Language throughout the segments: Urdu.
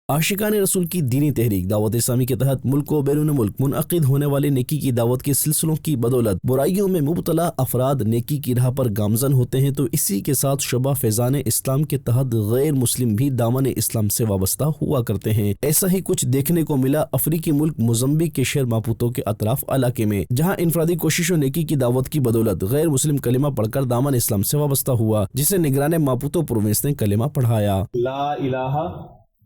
عاشقان رسول کی دینی تحریک دعوت اسلامی کے تحت ملک و بیرون ملک منعقد ہونے والے نیکی کی دعوت کے سلسلوں کی بدولت برائیوں میں مبتلا افراد نیکی کی راہ پر گامزن ہوتے ہیں، تو اسی کے ساتھ شعبہ فیضان اسلام کے تحت غیر مسلم بھی دامن اسلام سے وابستہ ہوا کرتے ہیں۔ ایسا ہی کچھ دیکھنے کو ملا افریقی ملک موزمبیق کے شہر ماپوتو کے اطراف علاقے میں، جہاں انفرادی کوشش و نیکی کی دعوت کی بدولت غیر مسلم کلمہ پڑھ کر دامن اسلام سے وابستہ ہوا، جسے نگران ماپوتو پروونس نے کلمہ پڑھایا۔ لا الہ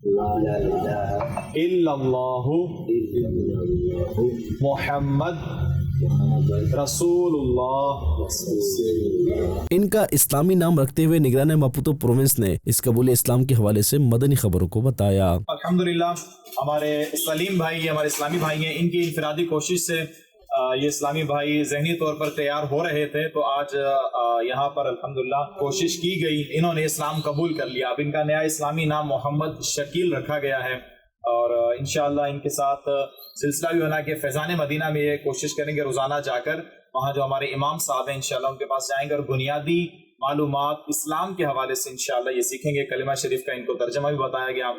الا اللہ محمد رسول اللہ۔ ان کا اسلامی نام رکھتے ہوئے نگران ماپوتو پروونس نے اس قبول اسلام کے حوالے سے مدنی خبروں کو بتایا۔ الحمدللہ ہمارے سلیم بھائی ہمارے اسلامی بھائی ہیں، ان کی انفرادی کوشش سے یہ اسلامی بھائی ذہنی طور پر تیار ہو رہے تھے، تو آج یہاں پر الحمدللہ کوشش کی گئی، انہوں نے اسلام قبول کر لیا۔ اب ان کا نیا اسلامی نام محمد شکیل رکھا گیا ہے، اور انشاءاللہ ان کے ساتھ سلسلہ بھی بنا کے فیضان مدینہ میں یہ کوشش کریں گے روزانہ جا کر وہاں جو ہمارے امام صاحب ہیں انشاءاللہ ان کے پاس جائیں گے اور بنیادی معلومات اسلام کے حوالے سے انشاءاللہ یہ سیکھیں گے۔ کلمہ شریف کا ان کو ترجمہ بھی بتایا گیا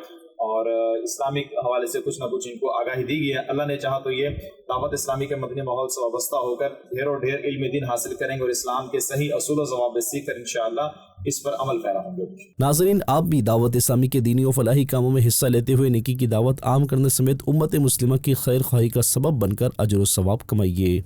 اور اسلامک حوالے سے کچھ نہ کچھ ان کو آگاہی دی گئی ہے۔ اللہ نے چاہا تو یہ دعوت اسلامی کے مدنی ماحول سے وابستہ ہو کر ڈھیر علم دین حاصل کریں گے اور اسلام کے صحیح اصول و ضوابط سیکھ کر انشاءاللہ اس پر عمل پیرا ہوں گے۔ ناظرین، آپ بھی دعوت اسلامی کے دینی و فلاحی کاموں میں حصہ لیتے ہوئے نیکی کی دعوت عام کرنے سمیت امت مسلمہ کی خیر خواہی کا سبب بن کر اجر و ثواب کمائیے۔